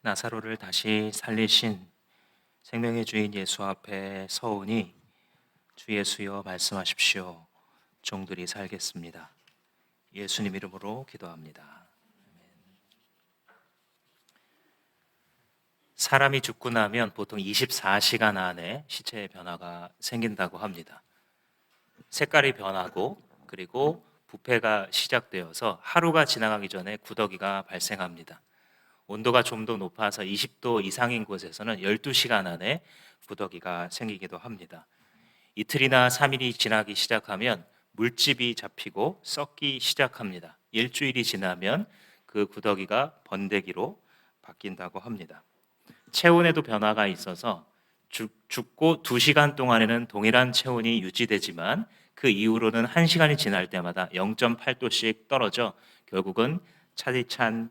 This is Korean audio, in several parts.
나사로를 다시 살리신 생명의 주인 예수 앞에 서오니 주 예수여 말씀하십시오. 종들이 살겠습니다. 예수님 이름으로 기도합니다. 사람이 죽고 나면 보통 24시간 안에 시체의 변화가 생긴다고 합니다. 색깔이 변하고 그리고 부패가 시작되어서 하루가 지나가기 전에 구더기가 발생합니다. 온도가 좀 더 높아서 20도 이상인 곳에서는 12시간 안에 구더기가 생기기도 합니다. 이틀이나 3일이 지나기 시작하면 물집이 잡히고 썩기 시작합니다. 일주일이 지나면 그 구더기가 번데기로 바뀐다고 합니다. 체온에도 변화가 있어서 죽고 2시간 동안에는 동일한 체온이 유지되지만 그 이후로는 1시간이 지날 때마다 0.8도씩 떨어져 결국은 차디찬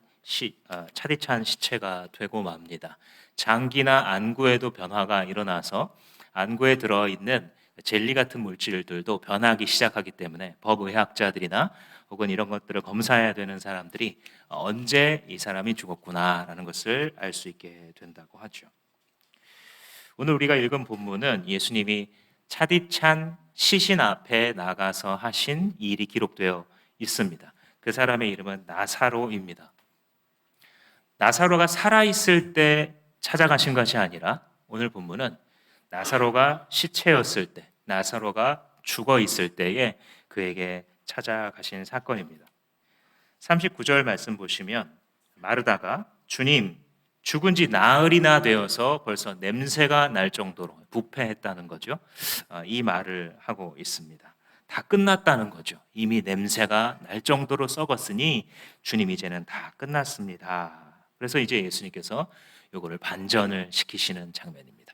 시체가 되고 맙니다. 장기나 안구에도 변화가 일어나서 안구에 들어있는 젤리 같은 물질들도 변하기 시작하기 때문에 법의학자들이나 혹은 이런 것들을 검사해야 되는 사람들이 언제 이 사람이 죽었구나라는 것을 알 수 있게 된다고 하죠. 오늘 우리가 읽은 본문은 예수님이 차디찬 시신 앞에 나가서 하신 일이 기록되어 있습니다. 그 사람의 이름은 나사로입니다. 나사로가 살아있을 때 찾아가신 것이 아니라 오늘 본문은 나사로가 시체였을 때, 나사로가 죽어 있을 때에 그에게 찾아가신 사건입니다. 39절 말씀 보시면 마르다가 주님 죽은 지 나흘이나 되어서 벌써 냄새가 날 정도로 부패했다는 거죠. 이 말을 하고 있습니다. 다 끝났다는 거죠. 이미 냄새가 날 정도로 썩었으니 주님 이제는 다 끝났습니다. 그래서 이제 예수님께서 이거를 반전을 시키시는 장면입니다.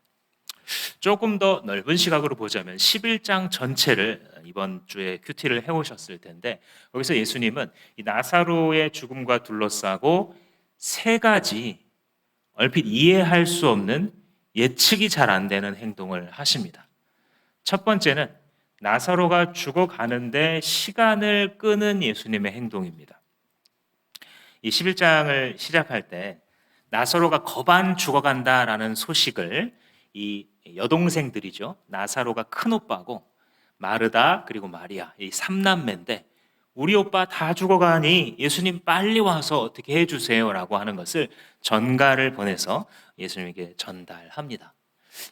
조금 더 넓은 시각으로 보자면 11장 전체를 이번 주에 큐티를 해오셨을 텐데 여기서 예수님은 이 나사로의 죽음과 둘러싸고 세 가지 얼핏 이해할 수 없는 예측이 잘 안 되는 행동을 하십니다. 첫 번째는 나사로가 죽어가는데 시간을 끄는 예수님의 행동입니다. 이 11장을 시작할 때 나사로가 거반 죽어간다라는 소식을 이 여동생들이죠. 나사로가 큰 오빠고 마르다 그리고 마리아 이 3남매인데 우리 오빠 다 죽어가니 예수님 빨리 와서 어떻게 해주세요라고 하는 것을 전가를 보내서 예수님에게 전달합니다.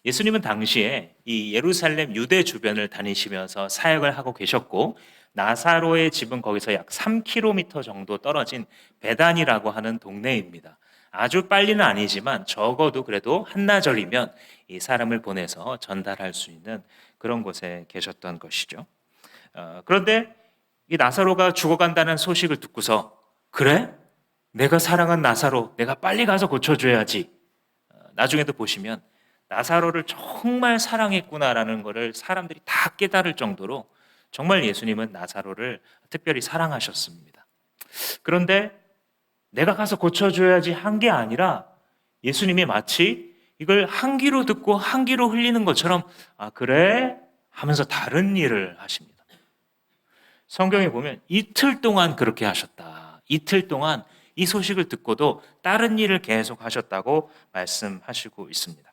예수님은 당시에 이 예루살렘 유대 주변을 다니시면서 사역을 하고 계셨고 나사로의 집은 거기서 약 3km 정도 떨어진 베단이라고 하는 동네입니다. 아주 빨리는 아니지만 적어도 그래도 한나절이면 이 사람을 보내서 전달할 수 있는 그런 곳에 계셨던 것이죠. 그런데 이 나사로가 죽어간다는 소식을 듣고서 그래? 내가 사랑한 나사로 내가 빨리 가서 고쳐줘야지. 나중에도 보시면 나사로를 정말 사랑했구나라는 것을 사람들이 다 깨달을 정도로 정말 예수님은 나사로를 특별히 사랑하셨습니다. 그런데 내가 가서 고쳐줘야지 한 게 아니라 예수님이 마치 이걸 한 귀로 듣고 한 귀로 흘리는 것처럼 아 그래? 하면서 다른 일을 하십니다. 성경에 보면 이틀 동안 그렇게 하셨다. 이틀 동안 이 소식을 듣고도 다른 일을 계속 하셨다고 말씀하시고 있습니다.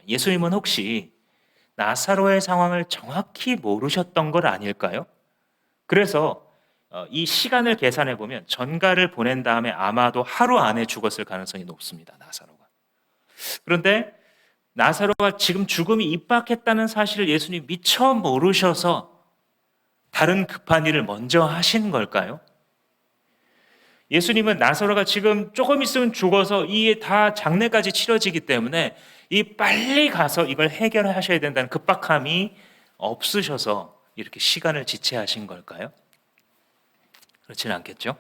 예수님은 혹시 나사로의 상황을 정확히 모르셨던 것 아닐까요? 그래서 이 시간을 계산해 보면 전가를 보낸 다음에 아마도 하루 안에 죽었을 가능성이 높습니다. 나사로가. 그런데 나사로가 지금 죽음이 임박했다는 사실을 예수님이 미처 모르셔서 다른 급한 일을 먼저 하신 걸까요? 예수님은 나사로가 지금 조금 있으면 죽어서 이게 다 장례까지 치러지기 때문에 이 빨리 가서 이걸 해결하셔야 된다는 급박함이 없으셔서 이렇게 시간을 지체하신 걸까요? 그렇지는 않겠죠.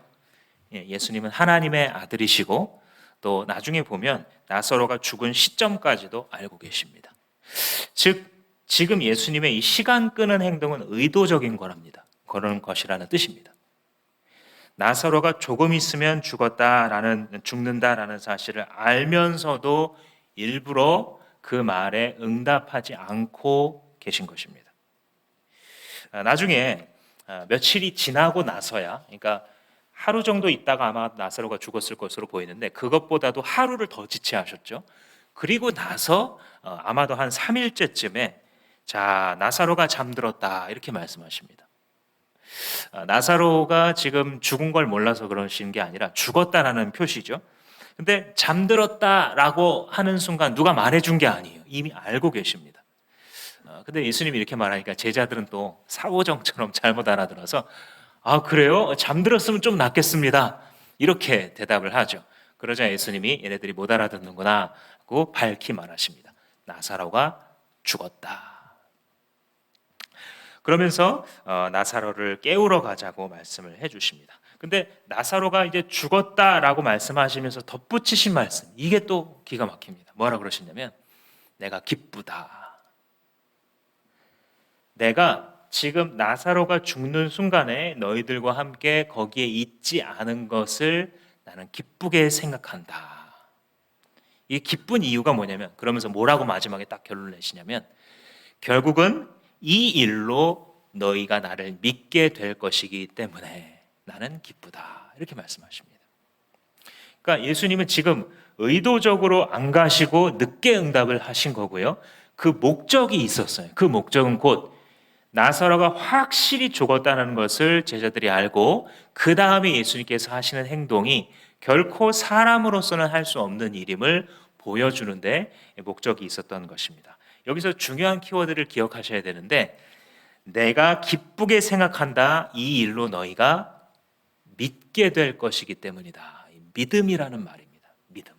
예수님은 하나님의 아들이시고 또 나중에 보면 나사로가 죽은 시점까지도 알고 계십니다. 즉 지금 예수님의 이 시간 끄는 행동은 의도적인 거랍니다. 그런 것이라는 뜻입니다. 나사로가 조금 있으면 죽는다라는 사실을 알면서도 일부러 그 말에 응답하지 않고 계신 것입니다. 나중에 며칠이 지나고 나서야, 그러니까 하루 정도 있다가 아마 나사로가 죽었을 것으로 보이는데 그것보다도 하루를 더 지체하셨죠. 그리고 나서 아마도 한 3일째쯤에 자, 나사로가 잠들었다 이렇게 말씀하십니다. 나사로가 지금 죽은 걸 몰라서 그러시는 게 아니라 죽었다라는 표시죠. 근데 잠들었다라고 하는 순간 누가 말해준 게 아니에요. 이미 알고 계십니다. 근데 예수님이 이렇게 말하니까 제자들은 또 사오정처럼 잘못 알아들어서 아 그래요? 잠들었으면 좀 낫겠습니다. 이렇게 대답을 하죠. 그러자 예수님이 얘네들이 못 알아듣는구나 하고 밝히 말하십니다. 나사로가 죽었다. 그러면서 나사로를 깨우러 가자고 말씀을 해주십니다. 근데 나사로가 이제 죽었다라고 말씀하시면서 덧붙이신 말씀 이게 또 기가 막힙니다. 뭐라 그러시냐면 내가 기쁘다. 내가 지금 나사로가 죽는 순간에 너희들과 함께 거기에 있지 않은 것을 나는 기쁘게 생각한다. 이 기쁜 이유가 뭐냐면 그러면서 뭐라고 마지막에 딱 결론을 내시냐면 결국은 이 일로 너희가 나를 믿게 될 것이기 때문에 나는 기쁘다. 이렇게 말씀하십니다. 그러니까 예수님은 지금 의도적으로 안 가시고 늦게 응답을 하신 거고요. 그 목적이 있었어요. 그 목적은 곧 나사로가 확실히 죽었다는 것을 제자들이 알고 그 다음에 예수님께서 하시는 행동이 결코 사람으로서는 할 수 없는 일임을 보여주는데 목적이 있었던 것입니다. 여기서 중요한 키워드를 기억하셔야 되는데 내가 기쁘게 생각한다. 이 일로 너희가 믿게 될 것이기 때문이다. 믿음이라는 말입니다. 믿음.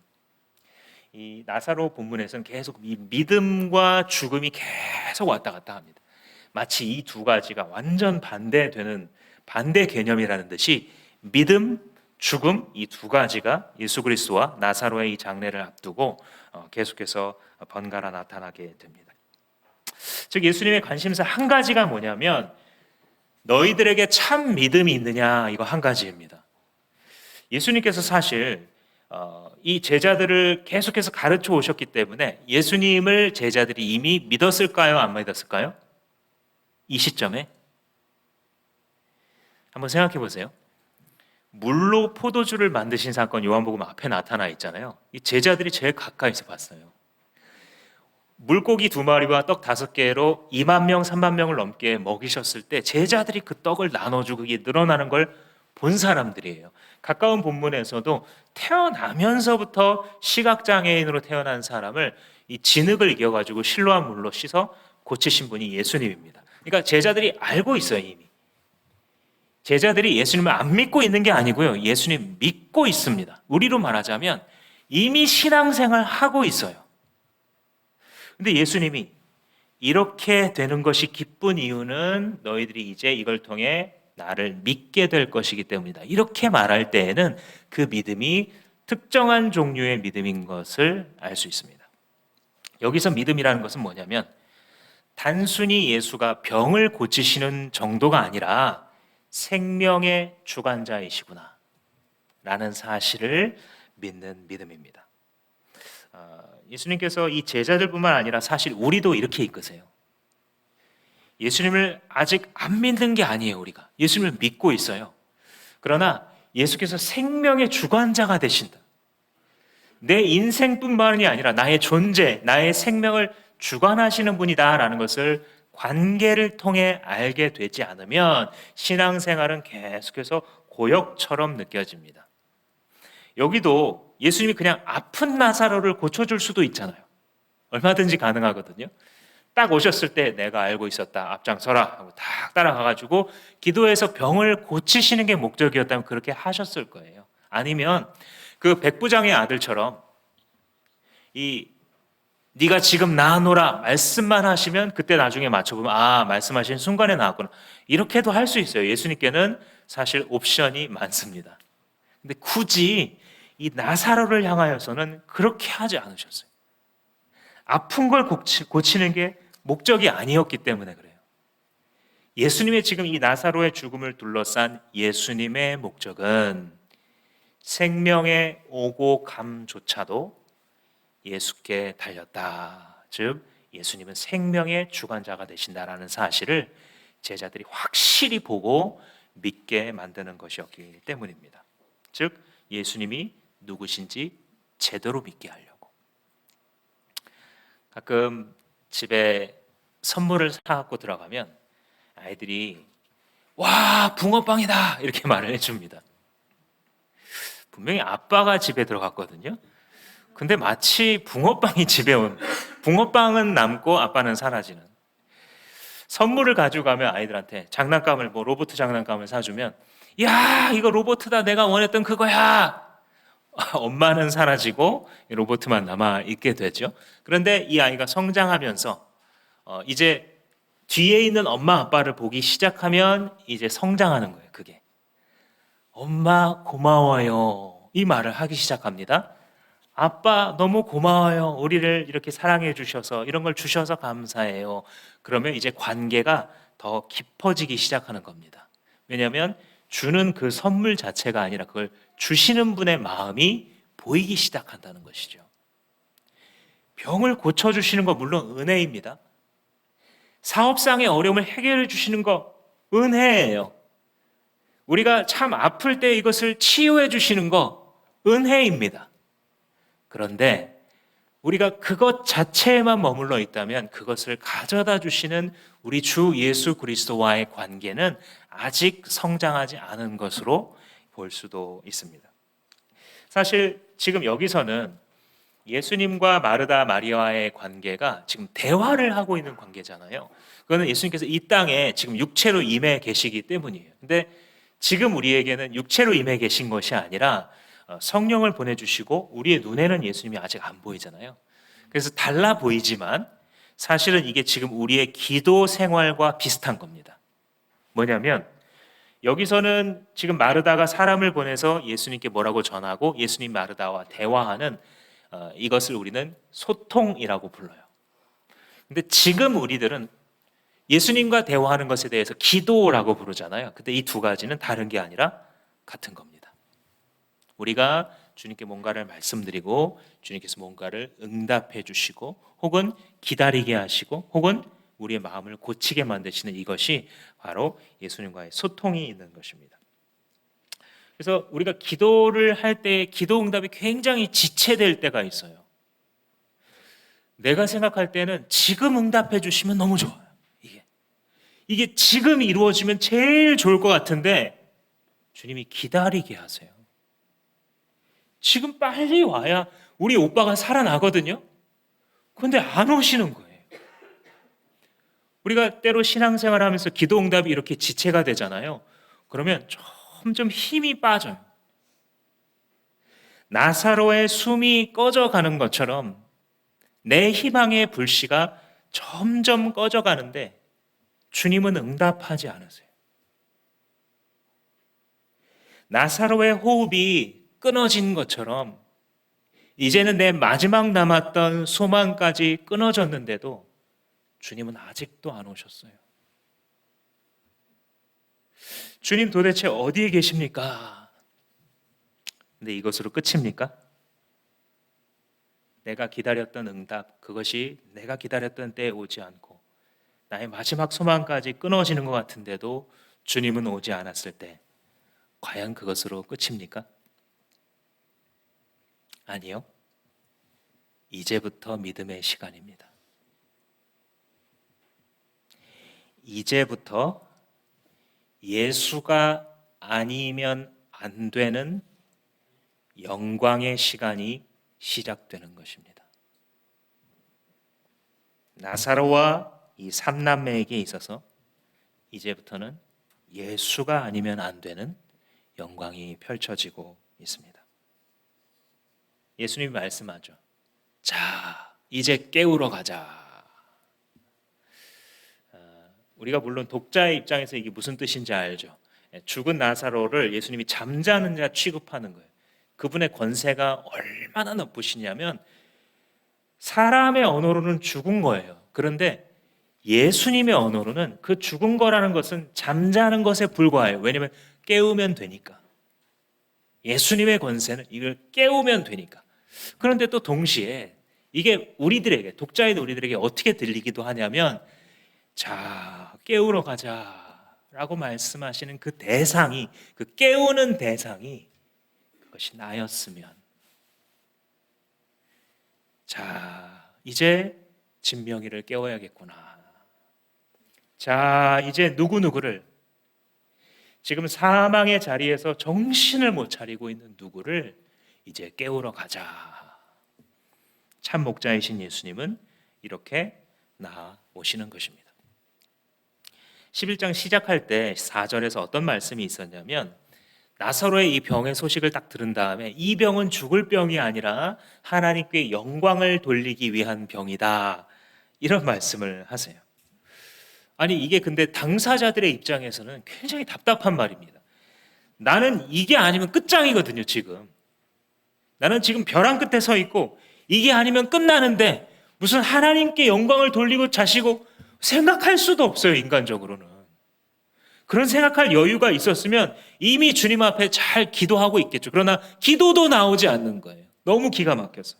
이 나사로 본문에서는 계속 이 믿음과 죽음이 계속 왔다 갔다 합니다. 마치 이 두 가지가 완전 반대되는 반대 개념이라는 듯이 믿음, 죽음 이 두 가지가 예수 그리스도와 나사로의 이 장례를 앞두고 계속해서 번갈아 나타나게 됩니다. 즉 예수님의 관심사 한 가지가 뭐냐면 너희들에게 참 믿음이 있느냐 이거 한 가지입니다. 예수님께서 사실 이 제자들을 계속해서 가르쳐 오셨기 때문에 예수님을 제자들이 이미 믿었을까요? 안 믿었을까요? 이 시점에 한번 생각해 보세요. 물로 포도주를 만드신 사건 요한복음 앞에 나타나 있잖아요. 이 제자들이 제일 가까이서 봤어요. 물고기 2마리와 떡 5개로 2만 명, 3만 명을 넘게 먹이셨을 때 제자들이 그 떡을 나눠주고 이게 늘어나는 걸 본 사람들이에요. 가까운 본문에서도 태어나면서부터 시각장애인으로 태어난 사람을 이 진흙을 이겨가지고 실로한 물로 씻어 고치신 분이 예수님입니다. 그러니까 제자들이 알고 있어요 이미. 제자들이 예수님을 안 믿고 있는 게 아니고요. 예수님 믿고 있습니다. 우리로 말하자면 이미 신앙생활 하고 있어요. 근데 예수님이 이렇게 되는 것이 기쁜 이유는 너희들이 이제 이걸 통해 나를 믿게 될 것이기 때문이다. 이렇게 말할 때에는 그 믿음이 특정한 종류의 믿음인 것을 알 수 있습니다. 여기서 믿음이라는 것은 뭐냐면 단순히 예수가 병을 고치시는 정도가 아니라 생명의 주관자이시구나 라는 사실을 믿는 믿음입니다. 예수님께서 이 제자들뿐만 아니라 사실 우리도 이렇게 이끄세요. 예수님을 아직 안 믿는 게 아니에요. 우리가 예수님을 믿고 있어요. 그러나 예수께서 생명의 주관자가 되신다. 내 인생뿐만이 아니라 나의 존재, 나의 생명을 주관하시는 분이다라는 것을 관계를 통해 알게 되지 않으면 신앙생활은 계속해서 고역처럼 느껴집니다. 여기도 예수님이 그냥 아픈 나사로를 고쳐줄 수도 있잖아요. 얼마든지 가능하거든요. 딱 오셨을 때 내가 알고 있었다. 앞장서라 하고 딱 따라가가지고 기도해서 병을 고치시는 게 목적이었다면 그렇게 하셨을 거예요. 아니면 그 백부장의 아들처럼 네가 지금 나아노라 말씀만 하시면 그때 나중에 맞춰보면 아 말씀하신 순간에 나왔구나. 이렇게도 할 수 있어요. 예수님께는 사실 옵션이 많습니다. 근데 굳이 이 나사로를 향하여서는 그렇게 하지 않으셨어요. 아픈 걸 고치는 게 목적이 아니었기 때문에 그래요. 예수님의 지금 이 나사로의 죽음을 둘러싼 예수님의 목적은 생명의 오고 감조차도 예수께 달렸다. 즉 예수님은 생명의 주관자가 되신다라는 사실을 제자들이 확실히 보고 믿게 만드는 것이었기 때문입니다. 즉 예수님이 누구신지 제대로 믿게 하려고. 가끔 집에 선물을 사갖고 들어가면 아이들이 와 붕어빵이다 이렇게 말을 해줍니다. 분명히 아빠가 집에 들어갔거든요. 근데 마치 붕어빵이 집에 온, 붕어빵은 남고 아빠는 사라지는. 선물을 가져가면 아이들한테 장난감을 로봇 장난감을 사주면 야 이거 로봇다 내가 원했던 그거야. 엄마는 사라지고 로봇만 남아 있게 되죠. 그런데 이 아이가 성장하면서 이제 뒤에 있는 엄마 아빠를 보기 시작하면 이제 성장하는 거예요. 그게 엄마 고마워요 이 말을 하기 시작합니다. 아빠 너무 고마워요. 우리를 이렇게 사랑해 주셔서 이런 걸 주셔서 감사해요. 그러면 이제 관계가 더 깊어지기 시작하는 겁니다. 왜냐하면 주는 그 선물 자체가 아니라 그걸 주시는 분의 마음이 보이기 시작한다는 것이죠. 병을 고쳐주시는 거 물론 은혜입니다. 사업상의 어려움을 해결해 주시는 거 은혜예요. 우리가 참 아플 때 이것을 치유해 주시는 거 은혜입니다. 그런데 우리가 그것 자체에만 머물러 있다면 그것을 가져다 주시는 우리 주 예수 그리스도와의 관계는 아직 성장하지 않은 것으로 볼 수도 있습니다. 사실 지금 여기서는 예수님과 마르다 마리아의 관계가 지금 대화를 하고 있는 관계잖아요. 그거는 예수님께서 이 땅에 지금 육체로 임해 계시기 때문이에요. 근데 지금 우리에게는 육체로 임해 계신 것이 아니라 성령을 보내주시고 우리의 눈에는 예수님이 아직 안 보이잖아요. 그래서 달라 보이지만 사실은 이게 지금 우리의 기도 생활과 비슷한 겁니다. 뭐냐면 여기서는 지금 마르다가 사람을 보내서 예수님께 뭐라고 전하고 예수님 마르다와 대화하는 이것을 우리는 소통이라고 불러요. 근데 지금 우리들은 예수님과 대화하는 것에 대해서 기도라고 부르잖아요. 근데 이 두 가지는 다른 게 아니라 같은 겁니다. 우리가 주님께 뭔가를 말씀드리고 주님께서 뭔가를 응답해 주시고 혹은 기다리게 하시고 혹은 우리의 마음을 고치게 만드시는 이것이 바로 예수님과의 소통이 있는 것입니다. 그래서 우리가 기도를 할 때 기도 응답이 굉장히 지체될 때가 있어요. 내가 생각할 때는 지금 응답해 주시면 너무 좋아요. 이게 지금 이루어지면 제일 좋을 것 같은데 주님이 기다리게 하세요. 지금 빨리 와야 우리 오빠가 살아나거든요. 그런데 안 오시는 거예요. 우리가 때로 신앙생활 하면서 기도 응답이 이렇게 지체가 되잖아요. 그러면 점점 힘이 빠져요. 나사로의 숨이 꺼져가는 것처럼 내 희망의 불씨가 점점 꺼져가는데 주님은 응답하지 않으세요. 나사로의 호흡이 끊어진 것처럼 이제는 내 마지막 남았던 소망까지 끊어졌는데도 주님은 아직도 안 오셨어요. 주님 도대체 어디에 계십니까? 근데 이것으로 끝입니까? 내가 기다렸던 응답, 그것이 내가 기다렸던 때에 오지 않고 나의 마지막 소망까지 끊어지는 것 같은데도 주님은 오지 않았을 때 과연 그것으로 끝입니까? 아니요. 이제부터 믿음의 시간입니다. 이제부터 예수가 아니면 안 되는 영광의 시간이 시작되는 것입니다. 나사로와 이 삼남매에게 있어서 이제부터는 예수가 아니면 안 되는 영광이 펼쳐지고 있습니다. 예수님이 말씀하죠. 자, 이제 깨우러 가자. 우리가 물론 독자의 입장에서 이게 무슨 뜻인지 알죠. 죽은 나사로를 예수님이 잠자는 자 취급하는 거예요. 그분의 권세가 얼마나 높으시냐면 사람의 언어로는 죽은 거예요. 그런데 예수님의 언어로는 그 죽은 거라는 것은 잠자는 것에 불과해요. 왜냐하면 깨우면 되니까. 예수님의 권세는 이걸 깨우면 되니까. 그런데 또 동시에 이게 우리들에게, 독자인 우리들에게 어떻게 들리기도 하냐면 자, 깨우러 가자라고 라고 말씀하시는 그 대상이, 그 깨우는 대상이 그것이 나였으면, 자, 이제 진명이를 깨워야겠구나. 자, 이제 누구누구를, 지금 사망의 자리에서 정신을 못 차리고 있는 누구를 이제 깨우러 가자. 참 목자이신 예수님은 이렇게 나오시는 것입니다. 11장 시작할 때 4절에서 어떤 말씀이 있었냐면, 나사로의 이 병의 소식을 딱 들은 다음에 이 병은 죽을 병이 아니라 하나님께 영광을 돌리기 위한 병이다, 이런 말씀을 하세요. 아니, 이게 근데 당사자들의 입장에서는 굉장히 답답한 말입니다. 나는 이게 아니면 끝장이거든요. 지금 나는 지금 벼랑 끝에 서 있고 이게 아니면 끝나는데 무슨 하나님께 영광을 돌리고 자시고 생각할 수도 없어요. 인간적으로는 그런 생각할 여유가 있었으면 이미 주님 앞에 잘 기도하고 있겠죠. 그러나 기도도 나오지 않는 거예요. 너무 기가 막혀서.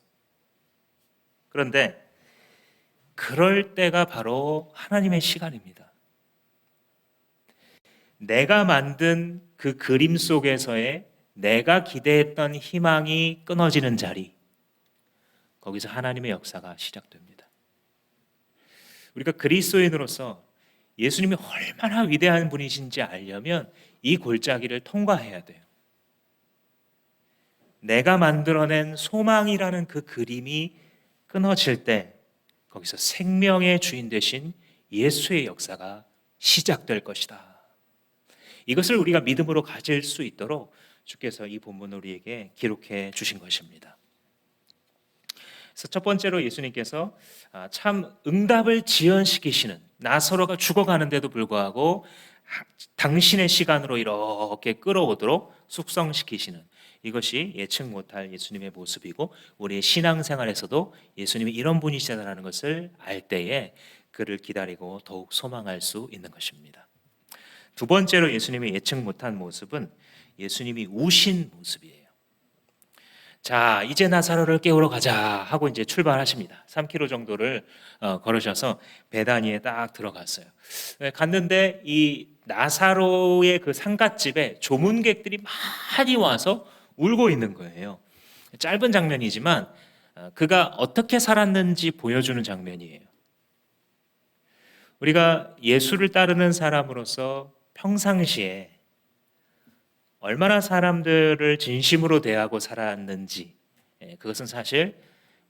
그런데 그럴 때가 바로 하나님의 시간입니다. 내가 만든 그 그림 속에서의 내가 기대했던 희망이 끊어지는 자리, 거기서 하나님의 역사가 시작됩니다. 우리가 그리스도인으로서 예수님이 얼마나 위대한 분이신지 알려면 이 골짜기를 통과해야 돼요. 내가 만들어낸 소망이라는 그 그림이 끊어질 때 거기서 생명의 주인 되신 예수의 역사가 시작될 것이다. 이것을 우리가 믿음으로 가질 수 있도록 주께서 이 본문을 우리에게 기록해 주신 것입니다. 그래서 첫 번째로 예수님께서 참 응답을 지연시키시는, 나사로가 죽어가는데도 불구하고 당신의 시간으로 이렇게 끌어오도록 숙성시키시는, 이것이 예측 못할 예수님의 모습이고 우리의 신앙생활에서도 예수님이 이런 분이시다라는 것을 알 때에 그를 기다리고 더욱 소망할 수 있는 것입니다. 두 번째로 예수님이 예측 못한 모습은 예수님이 우신 모습이에요. 자, 이제 나사로를 깨우러 가자 하고 이제 출발하십니다. 3km 정도를 걸으셔서 베다니에 딱 들어갔어요. 갔는데 이 나사로의 그 상갓집에 조문객들이 많이 와서 울고 있는 거예요. 짧은 장면이지만 그가 어떻게 살았는지 보여주는 장면이에요. 우리가 예수를 따르는 사람으로서 평상시에 얼마나 사람들을 진심으로 대하고 살았는지, 그것은 사실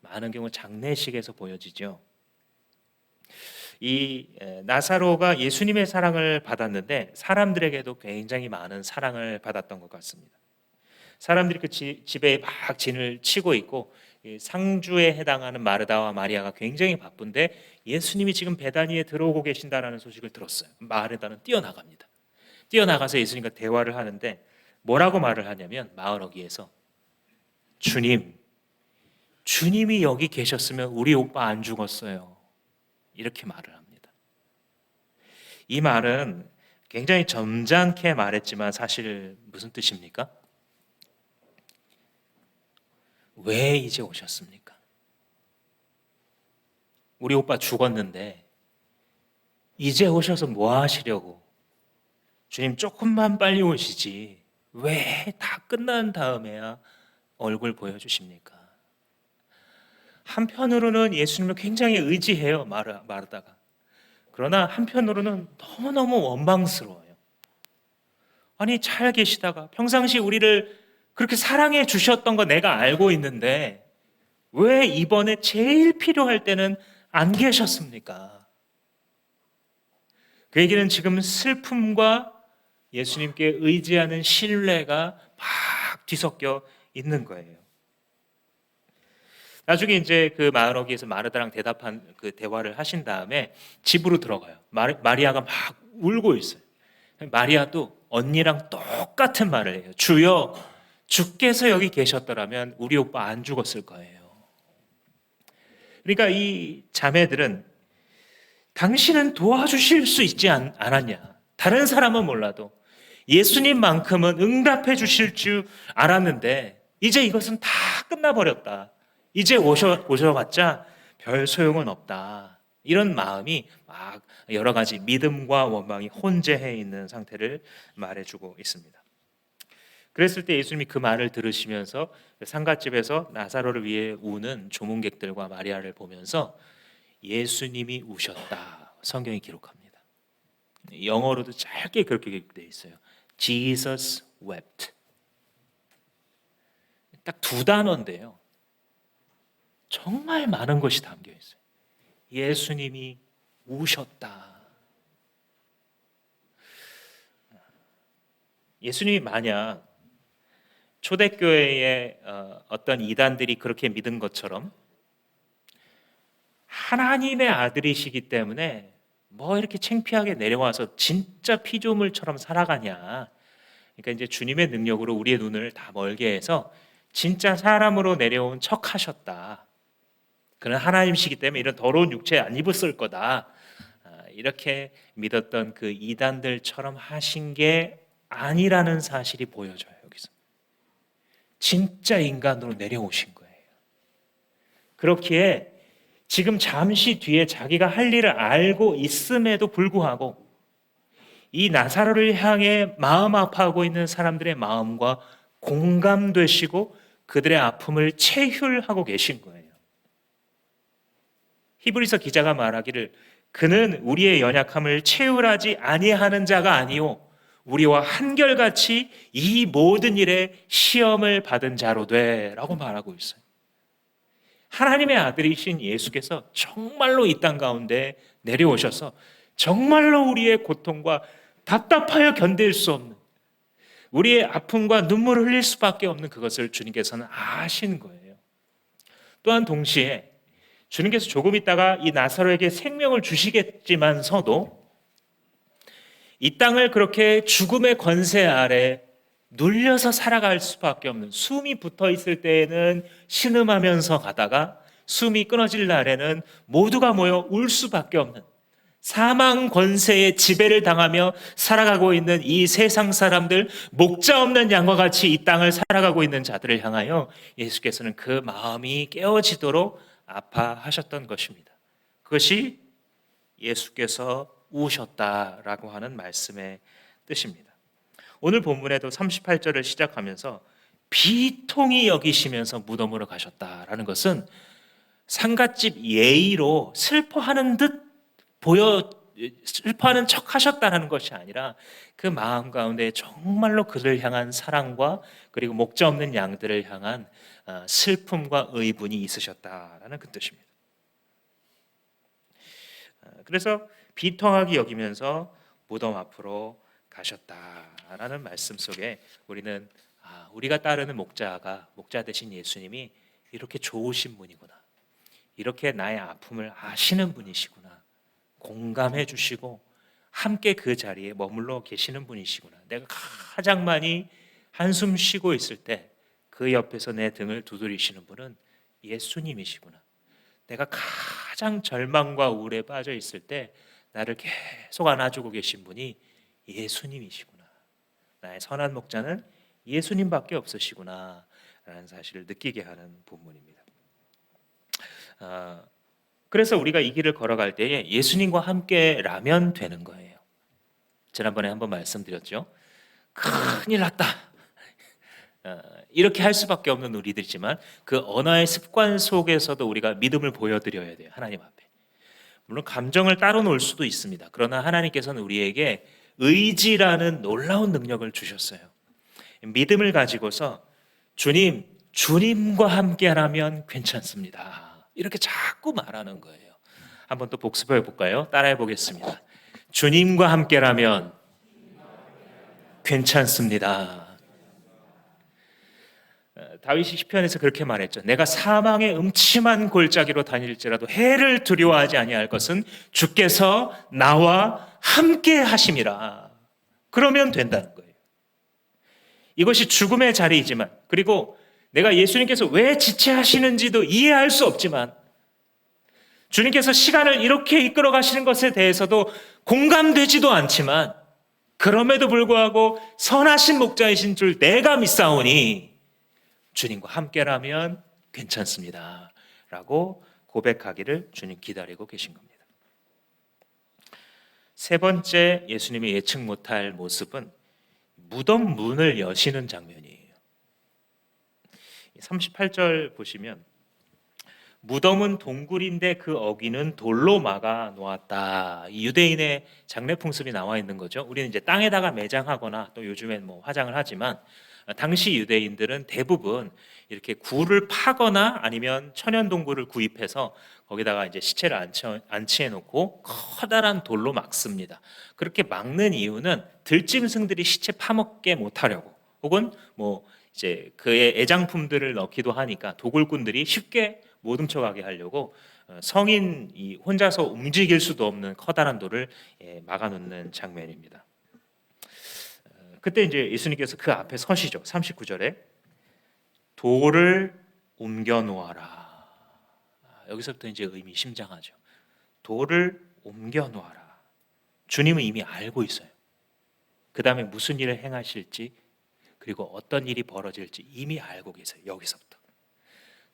많은 경우 장례식에서 보여지죠. 이 나사로가 예수님의 사랑을 받았는데 사람들에게도 굉장히 많은 사랑을 받았던 것 같습니다. 사람들이 그 집에 막 진을 치고 있고 상주에 해당하는 마르다와 마리아가 굉장히 바쁜데 예수님이 지금 베다니에 들어오고 계신다라는 소식을 들었어요. 마르다는 뛰어나갑니다. 뛰어나가서 예수님과 대화를 하는데 뭐라고 말을 하냐면, 마을 어귀에서 주님이 여기 계셨으면 우리 오빠 안 죽었어요, 이렇게 말을 합니다. 이 말은 굉장히 점잖게 말했지만 사실 무슨 뜻입니까? 왜 이제 오셨습니까? 우리 오빠 죽었는데 이제 오셔서 뭐 하시려고? 주님 조금만 빨리 오시지 왜 다 끝난 다음에야 얼굴 보여주십니까? 한편으로는 예수님을 굉장히 의지해요, 마르다가. 그러나 한편으로는 너무너무 원망스러워요. 아니, 잘 계시다가 평상시 우리를 그렇게 사랑해 주셨던 거 내가 알고 있는데 왜 이번에 제일 필요할 때는 안 계셨습니까? 그에게는 지금 슬픔과 예수님께 의지하는 신뢰가 막 뒤섞여 있는 거예요. 나중에 이제 그 마을 어귀에서 마르다랑 대답한 그 대화를 하신 다음에 집으로 들어가요. 마리아가 막 울고 있어요. 마리아도 언니랑 똑같은 말을 해요. 주여, 주께서 여기 계셨더라면 우리 오빠 안 죽었을 거예요. 그러니까 이 자매들은 당신은 도와주실 수 있지 않았냐, 다른 사람은 몰라도 예수님만큼은 응답해 주실 줄 알았는데 이제 이것은 다 끝나버렸다, 이제 오셔봤자 별 소용은 없다, 이런 마음이 막 여러 가지 믿음과 원망이 혼재해 있는 상태를 말해주고 있습니다. 그랬을 때 예수님이 그 말을 들으시면서 상갓집에서 나사로를 위해 우는 조문객들과 마리아를 보면서 예수님이 우셨다, 성경이 기록합니다. 영어로도 짧게 그렇게 기록되어 있어요. Jesus wept. 딱 두 단어인데요, 정말 많은 것이 담겨 있어요. 예수님이 우셨다. 예수님이 만약 초대교회의 어떤 이단들이 그렇게 믿은 것처럼 하나님의 아들이시기 때문에 뭐 이렇게 창피하게 내려와서 진짜 피조물처럼 살아가냐, 그러니까 이제 주님의 능력으로 우리의 눈을 다 멀게 해서 진짜 사람으로 내려온 척 하셨다, 그는 하나님이시기 때문에 이런 더러운 육체 안 입었을 거다, 이렇게 믿었던 그 이단들처럼 하신 게 아니라는 사실이 보여져요. 여기서 진짜 인간으로 내려오신 거예요. 그렇기에 지금 잠시 뒤에 자기가 할 일을 알고 있음에도 불구하고 이 나사로를 향해 마음 아파하고 있는 사람들의 마음과 공감되시고 그들의 아픔을 체휼하고 계신 거예요. 히브리서 기자가 말하기를 그는 우리의 연약함을 체휼하지 아니하는 자가 아니요 우리와 한결같이 이 모든 일에 시험을 받은 자로 되라고 말하고 있어요. 하나님의 아들이신 예수께서 정말로 이 땅 가운데 내려오셔서 정말로 우리의 고통과 답답하여 견딜 수 없는, 우리의 아픔과 눈물을 흘릴 수밖에 없는 그것을 주님께서는 아신 거예요. 또한 동시에 주님께서 조금 있다가 이 나사로에게 생명을 주시겠지만서도 이 땅을 그렇게 죽음의 권세 아래 눌려서 살아갈 수밖에 없는, 숨이 붙어 있을 때에는 신음하면서 가다가 숨이 끊어질 날에는 모두가 모여 울 수밖에 없는 사망 권세의 지배를 당하며 살아가고 있는 이 세상 사람들, 목자 없는 양과 같이 이 땅을 살아가고 있는 자들을 향하여 예수께서는 그 마음이 깨어지도록 아파하셨던 것입니다. 그것이 예수께서 우셨다라고 하는 말씀의 뜻입니다. 오늘 본문에도 38절을 시작하면서 비통히 여기시면서 무덤으로 가셨다라는 것은 상갓집 예의로 슬퍼하는 듯 슬퍼하는 척 하셨다는 것이 아니라 그 마음 가운데 정말로 그를 향한 사랑과 그리고 목자 없는 양들을 향한 슬픔과 의분이 있으셨다라는 그 뜻입니다. 그래서 비통하게 여기면서 무덤 앞으로 가셨다라는 말씀 속에 우리는 우리가 따르는 목자 되신 예수님이 이렇게 좋으신 분이구나, 이렇게 나의 아픔을 아시는 분이시구나, 공감해 주시고 함께 그 자리에 머물러 계시는 분이시구나, 내가 가장 많이 한숨 쉬고 있을 때 그 옆에서 내 등을 두드리시는 분은 예수님이시구나, 내가 가장 절망과 우울에 빠져 있을 때 나를 계속 안아주고 계신 분이 예수님이시구나, 나의 선한 목자는 예수님밖에 없으시구나 라는 사실을 느끼게 하는 본문입니다. 그래서 우리가 이 길을 걸어갈 때에 예수님과 함께라면 되는 거예요. 지난번에 한번 말씀드렸죠. 큰일 났다, 이렇게 할 수밖에 없는 우리들이지만 그 언어의 습관 속에서도 우리가 믿음을 보여드려야 돼요. 하나님 앞에. 물론 감정을 따로 놓을 수도 있습니다. 그러나 하나님께서는 우리에게 의지라는 놀라운 능력을 주셨어요. 믿음을 가지고서 주님과 함께라면 괜찮습니다, 이렇게 자꾸 말하는 거예요. 한번 또 복습해 볼까요? 따라해 보겠습니다. 주님과 함께라면 괜찮습니다. 다윗이 시편에서 그렇게 말했죠. 내가 사망의 음침한 골짜기로 다닐지라도 해를 두려워하지 아니할 것은 주께서 나와 함께 하심이라. 그러면 된다는 거예요. 이것이 죽음의 자리이지만, 그리고 내가 예수님께서 왜 지체하시는지도 이해할 수 없지만, 주님께서 시간을 이렇게 이끌어 가시는 것에 대해서도 공감되지도 않지만, 그럼에도 불구하고 선하신 목자이신 줄 내가 믿사오니 주님과 함께라면 괜찮습니다 라고 고백하기를 주님 기다리고 계신 겁니다. 세 번째 예수님이 예측 못할 모습은 무덤 문을 여시는 장면이에요. 38절 보시면 무덤은 동굴인데 그 어귀는 돌로 막아 놓았다. 이 유대인의 장례 풍습이 나와 있는 거죠. 우리는 이제 땅에다가 매장하거나 또 요즘엔 뭐 화장을 하지만 당시 유대인들은 대부분 이렇게 굴을 파거나 아니면 천연 동굴을 구입해서 거기다가 이제 시체를 안치해 놓고 커다란 돌로 막습니다. 그렇게 막는 이유는 들짐승들이 시체 파먹게 못하려고, 혹은 뭐 이제 그의 애장품들을 넣기도 하니까 도굴꾼들이 쉽게 못 훔쳐가게 하려고 성인이 혼자서 움직일 수도 없는 커다란 돌을 막아놓는 장면입니다. 그때 이제 예수님께서 그 앞에 서시죠. 39절에 돌을 옮겨 놓아라. 여기서부터 이제 의미심장하죠. 돌을 옮겨 놓아라. 주님은 이미 알고 있어요. 그 다음에 무슨 일을 행하실지, 그리고 어떤 일이 벌어질지 이미 알고 계세요. 여기서부터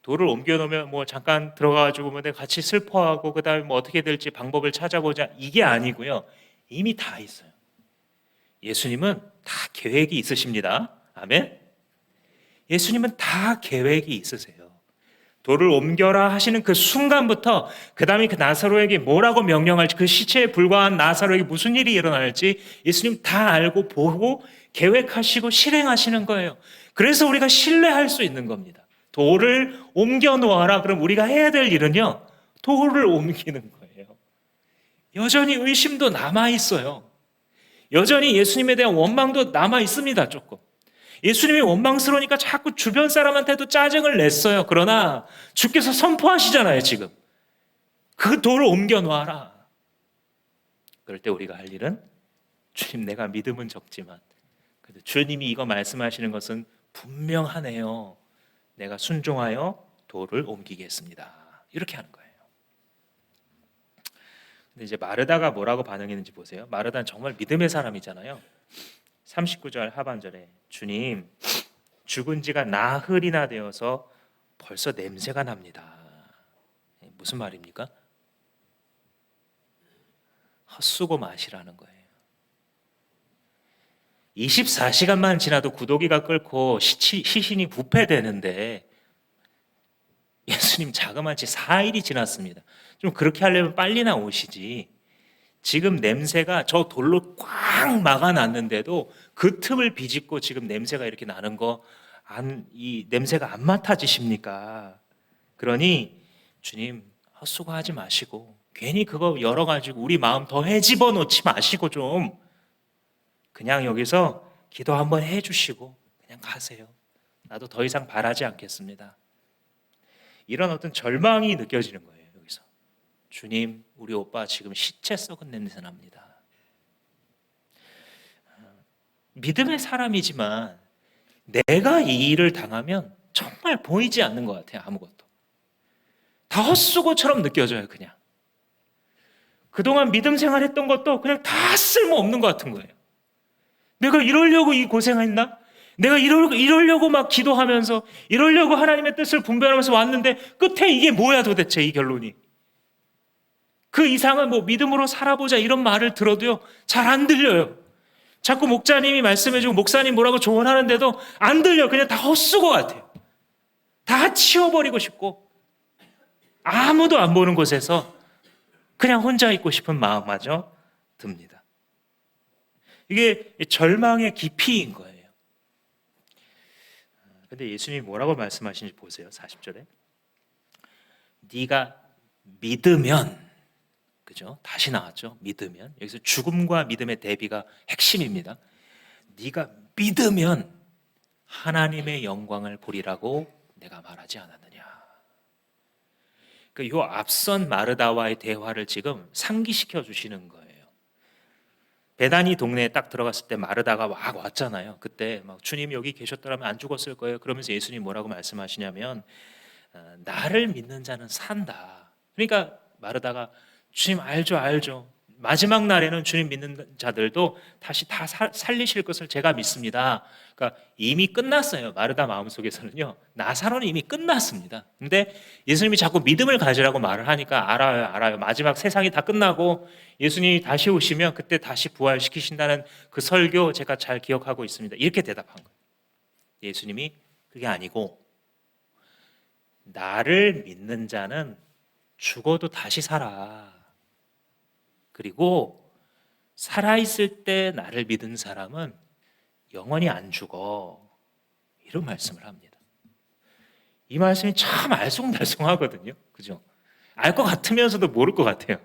돌을 옮겨 놓으면 뭐 잠깐 들어가가지고 뭐 같이 슬퍼하고 그 다음에 뭐 어떻게 될지 방법을 찾아보자, 이게 아니고요. 이미 다 있어요. 예수님은 다 계획이 있으십니다. 아멘. 예수님은 다 계획이 있으세요. 돌을 옮겨라 하시는 그 순간부터 그 다음에 그 나사로에게 뭐라고 명령할지, 그 시체에 불과한 나사로에게 무슨 일이 일어날지 예수님 다 알고 보고 계획하시고 실행하시는 거예요. 그래서 우리가 신뢰할 수 있는 겁니다. 돌을 옮겨 놓아라. 그럼 우리가 해야 될 일은요, 돌을 옮기는 거예요. 여전히 의심도 남아 있어요. 여전히 예수님에 대한 원망도 남아 있습니다. 조금 예수님이 원망스러우니까 자꾸 주변 사람한테도 짜증을 냈어요. 그러나 주께서 선포하시잖아요. 지금 그 돌을 옮겨 놓아라. 그럴 때 우리가 할 일은, 주님 내가 믿음은 적지만 그래도 주님이 이거 말씀하시는 것은 분명하네요. 내가 순종하여 돌을 옮기겠습니다. 이렇게 하는 거예요. 근데 이제 마르다가 뭐라고 반응했는지 보세요. 마르다는 정말 믿음의 사람이잖아요. 39절 하반절에 주님, 죽은 지가 나흘이나 되어서 벌써 냄새가 납니다. 무슨 말입니까? 헛수고 마시라는 거예요. 24시간만 지나도 구더기가 끓고 시신이 부패되는데 예수님 자그마치 4일이 지났습니다. 좀 그렇게 하려면 빨리 나오시지. 지금 냄새가 저 돌로 꽉 막아놨는데도 그 틈을 비집고 지금 냄새가 이렇게 나는 거, 이 냄새가 안 맡아지십니까? 그러니 주님 헛수고하지 마시고 괜히 그거 열어가지고 우리 마음 더 헤집어 놓지 마시고 좀 그냥 여기서 기도 한번 해주시고 그냥 가세요. 나도 더 이상 바라지 않겠습니다. 이런 어떤 절망이 느껴지는 거예요. 여기서 주님, 우리 오빠 지금 시체 썩은 냄새 납니다. 믿음의 사람이지만 내가 이 일을 당하면 정말 보이지 않는 것 같아요. 아무것도 다 헛수고처럼 느껴져요. 그냥 그동안 믿음 생활했던 것도 그냥 다 쓸모없는 것 같은 거예요. 내가 이러려고 이 고생했나? 내가 이러려고 막 기도하면서 이러려고 하나님의 뜻을 분별하면서 왔는데 끝에 이게 뭐야 도대체, 이 결론이. 그 이상은 뭐 믿음으로 살아보자 이런 말을 들어도요 잘 안 들려요. 자꾸 목자님이 말씀해주고 목사님 뭐라고 조언하는데도 안 들려. 그냥 다 헛수고 같아요. 다 치워버리고 싶고 아무도 안 보는 곳에서 그냥 혼자 있고 싶은 마음마저 듭니다. 이게 절망의 깊이인 거예요. 근데 예수님이 뭐라고 말씀하시는지 보세요. 40절에 네가 믿으면, 그죠? 다시 나왔죠. 믿으면. 여기서 죽음과 믿음의 대비가 핵심입니다. 네가 믿으면 하나님의 영광을 보리라고 내가 말하지 않았느냐. 요 앞선 마르다와의 대화를 지금 상기시켜 주시는 거예요. 베다니 동네에 딱 들어갔을 때 마르다가 막 왔잖아요. 그때 막 주님 여기 계셨더라면 안 죽었을 거예요. 그러면서 예수님 뭐라고 말씀하시냐면 나를 믿는 자는 산다. 그러니까 마르다가 주님 알죠. 마지막 날에는 주님 믿는 자들도 다시 다 살리실 것을 제가 믿습니다. 그러니까 이미 끝났어요. 마르다 마음속에서는요. 나사로는 이미 끝났습니다. 근데 예수님이 자꾸 믿음을 가지라고 말을 하니까 알아요, 알아요. 마지막 세상이 다 끝나고 예수님이 다시 오시면 그때 다시 부활시키신다는 그 설교 제가 잘 기억하고 있습니다. 이렇게 대답한 거예요. 예수님이 그게 아니고 나를 믿는 자는 죽어도 다시 살아. 그리고 살아있을 때 나를 믿은 사람은 영원히 안 죽어. 이런 말씀을 합니다. 이 말씀이 참 알쏭달쏭하거든요. 그죠? 알 것 같으면서도 모를 것 같아요.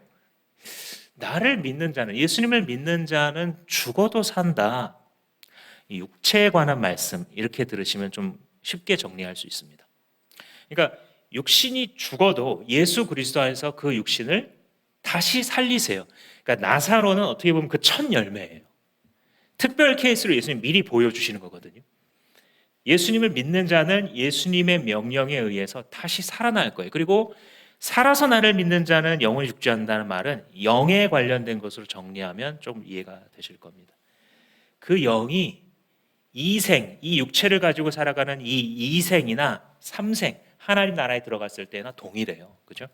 나를 믿는 자는, 예수님을 믿는 자는 죽어도 산다. 이 육체에 관한 말씀, 이렇게 들으시면 좀 쉽게 정리할 수 있습니다. 그러니까 육신이 죽어도 예수 그리스도 안에서 그 육신을 다시 살리세요. 그러니까 나사로는 어떻게 보면 그 첫 열매예요. 특별 케이스로 예수님 미리 보여주시는 거거든요. 예수님을 믿는 자는 예수님의 명령에 의해서 다시 살아날 거예요. 그리고 살아서 나를 믿는 자는 영원히 죽지 않는다는 말은 영에 관련된 것으로 정리하면 좀 이해가 되실 겁니다. 그 영이 이생, 이 육체를 가지고 살아가는 이 이생이나 삼생, 하나님 나라에 들어갔을 때나 동일해요. 그죠?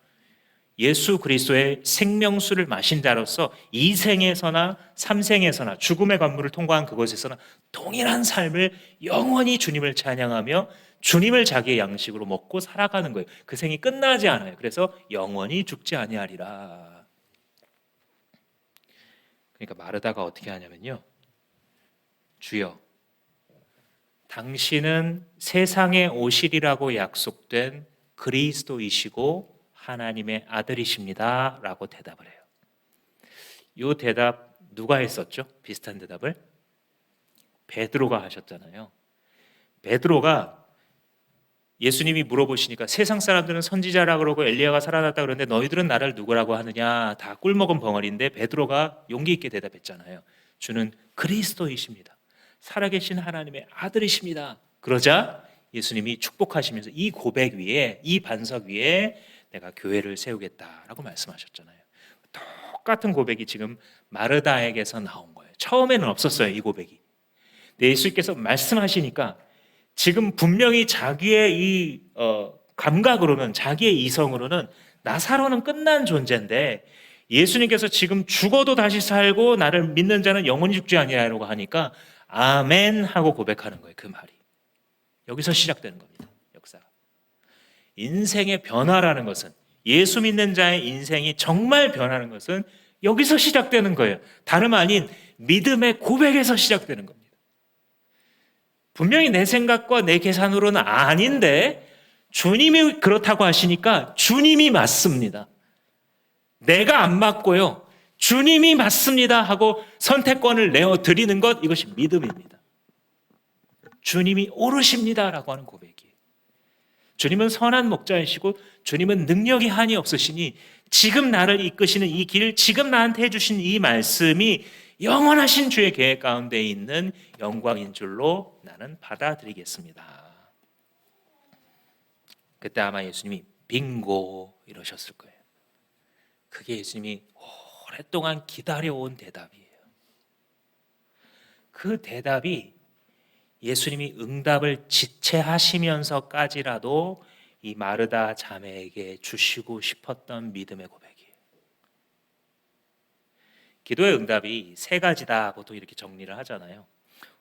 예수 그리스도의 생명수를 마신 자로서 이생에서나 삼생에서나 죽음의 관문을 통과한 그곳에서나 동일한 삶을 영원히 주님을 찬양하며 주님을 자기의 양식으로 먹고 살아가는 거예요. 그 생이 끝나지 않아요. 그래서 영원히 죽지 아니하리라. 그러니까 마르다가 어떻게 하냐면요. 주여, 당신은 세상에 오시리라고 약속된 그리스도이시고 하나님의 아들이십니다 라고 대답을 해요. 이 대답 누가 했었죠? 비슷한 대답을 베드로가 하셨잖아요. 베드로가 예수님이 물어보시니까 세상 사람들은 선지자라 그러고 엘리야가 살아났다 그러는데 너희들은 나를 누구라고 하느냐, 다 꿀먹은 벙어리인데 베드로가 용기 있게 대답했잖아요. 주는 그리스도이십니다. 살아계신 하나님의 아들이십니다. 그러자 예수님이 축복하시면서 이 고백 위에, 이 반석 위에 내가 교회를 세우겠다라고 말씀하셨잖아요. 똑같은 고백이 지금 마르다에게서 나온 거예요. 처음에는 없었어요, 이 고백이. 근데 예수님께서 말씀하시니까 지금 분명히 자기의 이 감각으로는, 자기의 이성으로는 나사로는 끝난 존재인데 예수님께서 지금 죽어도 다시 살고 나를 믿는 자는 영원히 죽지 아니하리라고 하니까 아멘 하고 고백하는 거예요. 그 말이 여기서 시작되는 겁니다. 역사가. 인생의 변화라는 것은, 예수 믿는 자의 인생이 정말 변하는 것은 여기서 시작되는 거예요. 다름 아닌 믿음의 고백에서 시작되는 겁니다. 분명히 내 생각과 내 계산으로는 아닌데 주님이 그렇다고 하시니까 주님이 맞습니다. 내가 안 맞고요, 주님이 맞습니다 하고 선택권을 내어 드리는 것, 이것이 믿음입니다. 주님이 옳으십니다라고 하는 고백이에요. 주님은 선한 목자이시고 주님은 능력이 한이 없으시니 지금 나를 이끄시는 이 길, 지금 나한테 해주신 이 말씀이 영원하신 주의 계획 가운데 있는 영광인 줄로 나는 받아들이겠습니다. 그때 아마 예수님이 빙고 이러셨을 거예요. 그게 예수님이 오랫동안 기다려온 대답이에요. 그 대답이 예수님이 응답을 지체하시면서까지라도 이 마르다 자매에게 주시고 싶었던 믿음의 고백이에요. 기도의 응답이 세 가지다 보통 이렇게 정리를 하잖아요.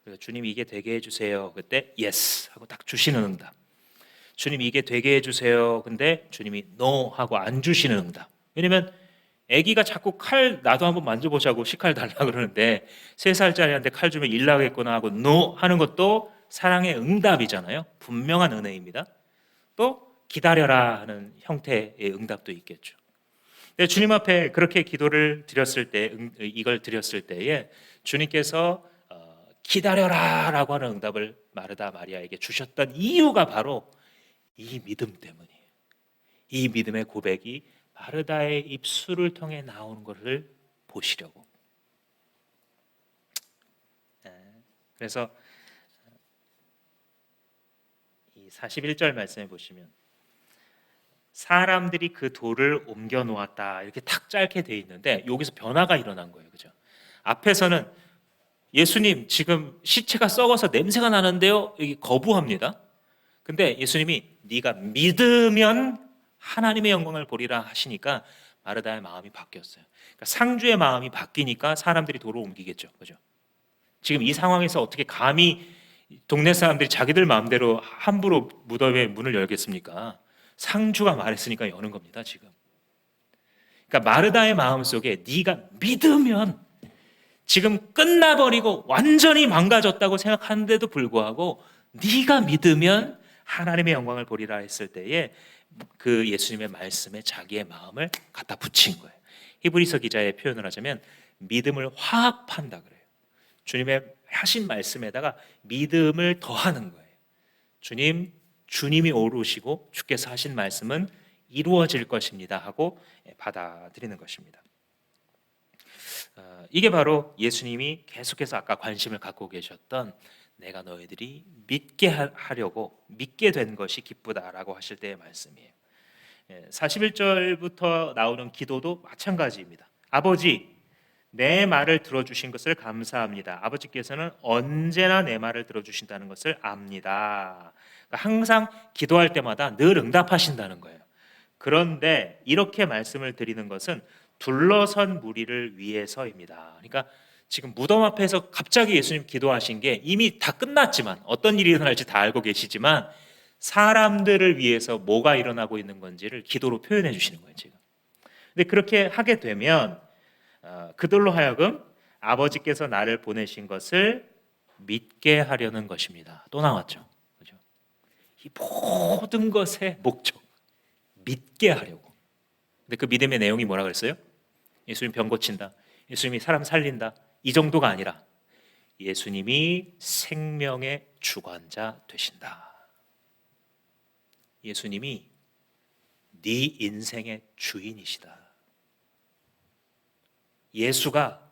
그래서 주님 이게 되게 해주세요. 그때 yes 하고 딱 주시는 응답. 주님 이게 되게 해주세요. 근데 주님이 no 하고 안 주시는 응답. 왜냐면 아기가 자꾸 칼 나도 한번 만져보자고 식칼 달라 그러는데 3살짜리한테 칼 주면 일 나겠구나 하고 no 하는 것도 사랑의 응답이잖아요. 분명한 은혜입니다. 또 기다려라 하는 형태의 응답도 있겠죠. 근데 주님 앞에 그렇게 기도를 드렸을 때, 이걸 드렸을 때에 주님께서 기다려라라고 하는 응답을 마르다 마리아에게 주셨던 이유가 바로 이 믿음 때문이에요. 이 믿음의 고백이 마르다의 입술을 통해 나오는 것을 보시려고. 그래서 이 41절 말씀에 보시면 사람들이 그 돌을 옮겨 놓았다 이렇게 탁 짧게 돼 있는데 여기서 변화가 일어난 거예요. 그죠? 앞에서는 예수님 지금 시체가 썩어서 냄새가 나는데요. 이게 거부합니다. 근데 예수님이 네가 믿으면 하나님의 영광을 보리라 하시니까 마르다의 마음이 바뀌었어요. 그러니까 상주의 마음이 바뀌니까 사람들이 돌을 옮기겠죠. 그죠? 지금 이 상황에서 어떻게 감히 동네 사람들이 자기들 마음대로 함부로 무덤의 문을 열겠습니까? 상주가 말했으니까 여는 겁니다, 지금. 그러니까 마르다의 마음속에 네가 믿으면 지금 끝나버리고 완전히 망가졌다고 생각하는데도 불구하고 네가 믿으면 하나님의 영광을 보리라 했을 때에 그 예수님의 말씀에 자기의 마음을 갖다 붙인 거예요. 히브리서 기자의 표현을 하자면 믿음을 화합한다 그래요. 주님의 하신 말씀에다가 믿음을 더하는 거예요. 주님이 오르시고 주께서 하신 말씀은 이루어질 것입니다 하고 받아들이는 것입니다. 이게 바로 예수님이 계속해서 아까 관심을 갖고 계셨던 내가 너희들이 믿게 하려고 믿게 된 것이 기쁘다라고 하실 때의 말씀이에요. 41절부터 나오는 기도도 마찬가지입니다. 아버지, 내 말을 들어주신 것을 감사합니다. 아버지께서는 언제나 내 말을 들어주신다는 것을 압니다. 그러니까 항상 기도할 때마다 늘 응답하신다는 거예요. 그런데 이렇게 말씀을 드리는 것은 둘러선 무리를 위해서입니다. 그러니까 지금 무덤 앞에서 갑자기 예수님 기도하신 게 이미 다 끝났지만 어떤 일이 일어날지 다 알고 계시지만 사람들을 위해서 뭐가 일어나고 있는 건지를 기도로 표현해 주시는 거예요, 지금. 근데 그렇게 하게 되면 그들로 하여금 아버지께서 나를 보내신 것을 믿게 하려는 것입니다. 또 나왔죠. 그죠? 이 모든 것의 목적, 믿게 하려고. 근데 그 믿음의 내용이 뭐라 그랬어요? 예수님 병 고친다. 예수님이 사람 살린다. 이 정도가 아니라 예수님이 생명의 주관자 되신다. 예수님이 네 인생의 주인이시다. 예수가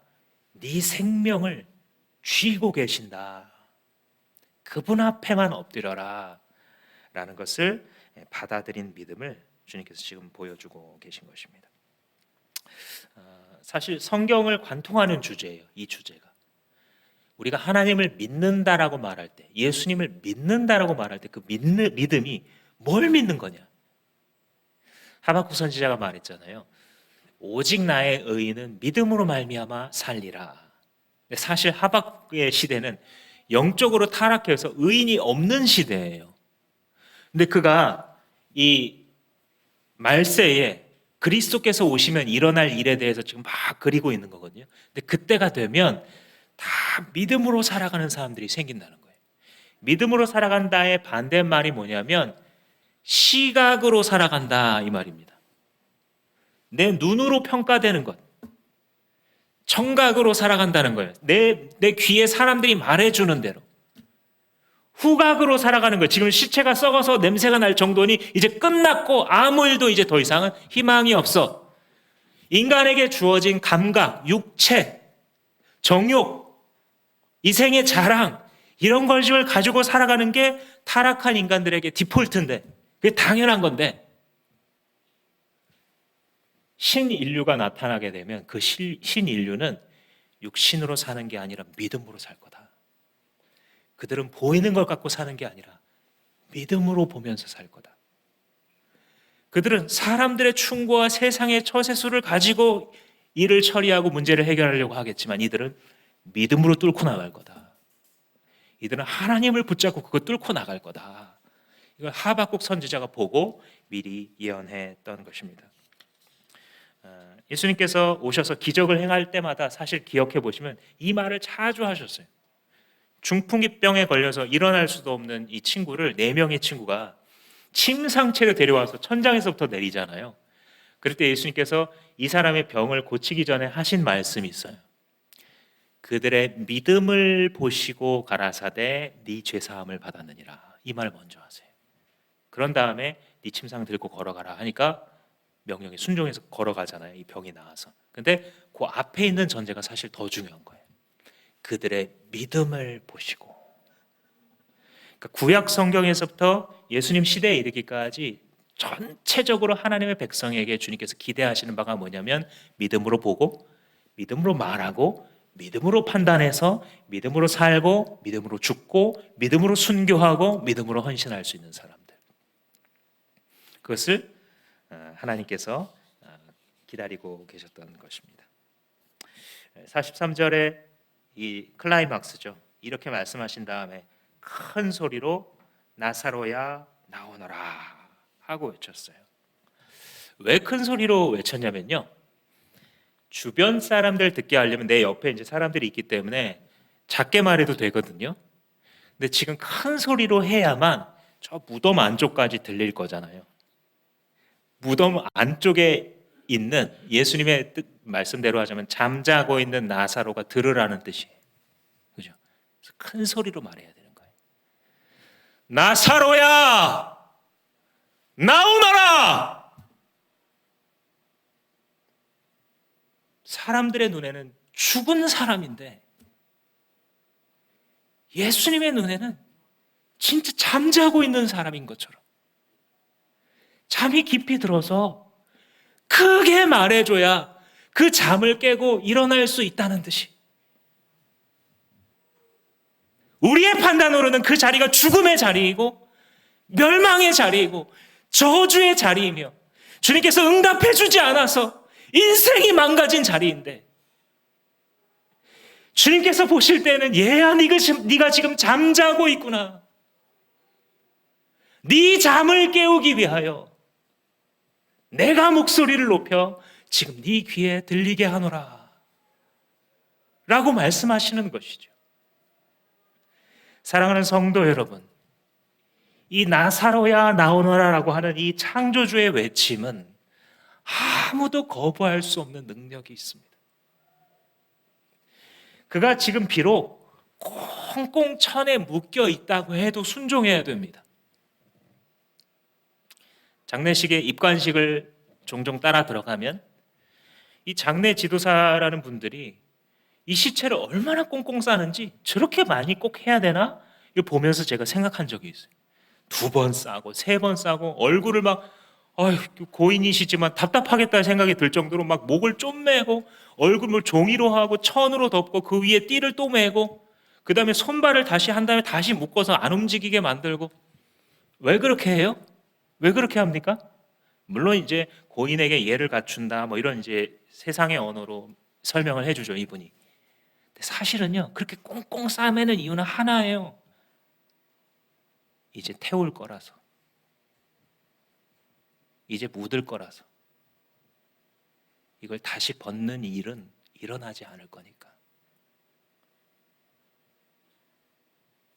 네 생명을 쥐고 계신다. 그분 앞에만 엎드려라 라는 것을 받아들인 믿음을 주님께서 지금 보여주고 계신 것입니다. 사실 성경을 관통하는 주제예요. 이 주제가 우리가 하나님을 믿는다라고 말할 때, 예수님을 믿는다라고 말할 때 그 믿음이 뭘 믿는 거냐? 하박국 선지자가 말했잖아요. 오직 나의 의인은 믿음으로 말미암아 살리라. 사실 하박국의 시대는 영적으로 타락해서 의인이 없는 시대예요. 근데 그가 이 말세에 그리스도께서 오시면 일어날 일에 대해서 지금 막 그리고 있는 거거든요. 근데 그때가 되면 다 믿음으로 살아가는 사람들이 생긴다는 거예요. 믿음으로 살아간다의 반대말이 뭐냐면 시각으로 살아간다 이 말입니다. 내 눈으로 평가되는 것, 청각으로 살아간다는 거예요. 내 귀에 사람들이 말해주는 대로. 후각으로 살아가는 거예요. 지금 시체가 썩어서 냄새가 날 정도니 이제 끝났고 아무 일도 이제 더 이상은 희망이 없어. 인간에게 주어진 감각, 육체, 정욕, 이생의 자랑 이런 것을 가지고 살아가는 게 타락한 인간들에게 디폴트인데 그게 당연한 건데 신인류가 나타나게 되면 그 신인류는 육신으로 사는 게 아니라 믿음으로 살 거다. 그들은 보이는 것 갖고 사는 게 아니라 믿음으로 보면서 살 거다. 그들은 사람들의 충고와 세상의 처세술을 가지고 일을 처리하고 문제를 해결하려고 하겠지만 이들은 믿음으로 뚫고 나갈 거다. 이들은 하나님을 붙잡고 그거 뚫고 나갈 거다. 이걸 하박국 선지자가 보고 미리 예언했던 것입니다. 예수님께서 오셔서 기적을 행할 때마다 사실 기억해 보시면 이 말을 자주 하셨어요. 중풍기병에 걸려서 일어날 수도 없는 이 친구를 4명의 친구가 침 상태로 데려와서 천장에서부터 내리잖아요. 그럴 때 예수님께서 이 사람의 병을 고치기 전에 하신 말씀이 있어요. 그들의 믿음을 보시고 가라사대 네 죄사함을 받았느니라. 이 말 먼저 하세요. 그런 다음에 네 침상 들고 걸어가라 하니까 명령에 순종해서 걸어가잖아요. 이 병이 나아서. 근데 그 앞에 있는 전제가 사실 더 중요한 거예요. 그들의 믿음을 보시고. 그러니까 구약 성경에서부터 예수님 시대에 이르기까지 전체적으로 하나님의 백성에게 주님께서 기대하시는 바가 뭐냐면 믿음으로 보고 믿음으로 말하고 믿음으로 판단해서 믿음으로 살고 믿음으로 죽고 믿음으로 순교하고 믿음으로 헌신할 수 있는 사람들. 그것을 하나님께서 기다리고 계셨던 것입니다. 43절에 이 클라이막스죠. 이렇게 말씀하신 다음에 큰 소리로 나사로야 나오너라 하고 외쳤어요. 왜 큰 소리로 외쳤냐면요, 주변 사람들 듣게 하려면 내 옆에 이제 사람들이 있기 때문에 작게 말해도 되거든요. 근데 지금 큰 소리로 해야만 저 무덤 안쪽까지 들릴 거잖아요. 무덤 안쪽에 있는 예수님의 말씀대로 하자면 잠자고 있는 나사로가 들으라는 뜻이에요. 그죠? 그래서 큰 소리로 말해야 되는 거예요. 나사로야, 나오너라! 사람들의 눈에는 죽은 사람인데 예수님의 눈에는 진짜 잠자고 있는 사람인 것처럼 잠이 깊이 들어서 크게 말해줘야 그 잠을 깨고 일어날 수 있다는 듯이, 우리의 판단으로는 그 자리가 죽음의 자리이고 멸망의 자리이고 저주의 자리이며 주님께서 응답해주지 않아서 인생이 망가진 자리인데, 주님께서 보실 때는 얘야, 네가 지금 잠자고 있구나. 네 잠을 깨우기 위하여 내가 목소리를 높여 지금 네 귀에 들리게 하노라 라고 말씀하시는 것이죠. 사랑하는 성도 여러분, 이 나사로야 나오너라 라고 하는 이 창조주의 외침은 아무도 거부할 수 없는 능력이 있습니다. 그가 지금 비록 꽁꽁 천에 묶여 있다고 해도 순종해야 됩니다. 장례식에 입관식을 종종 따라 들어가면 이 장례 지도사라는 분들이 이 시체를 얼마나 꽁꽁 싸는지 저렇게 많이 꼭 해야 되나? 이걸 보면서 제가 생각한 적이 있어요. 2번 싸고 3번 싸고 얼굴을 막 고인이시지만 답답하겠다는 생각이 들 정도로 막 목을 좀 매고 얼굴을 종이로 하고 천으로 덮고 그 위에 띠를 또 매고 그 다음에 손발을 다시 한 다음에 다시 묶어서 안 움직이게 만들고. 왜 그렇게 해요? 왜 그렇게 합니까? 물론 이제 고인에게 예를 갖춘다 뭐 이런 이제 세상의 언어로 설명을 해주죠, 이분이. 근데 사실은요, 그렇게 꽁꽁 싸매는 이유는 하나예요. 이제 태울 거라서, 이제 묻을 거라서, 이걸 다시 벗는 일은 일어나지 않을 거니까.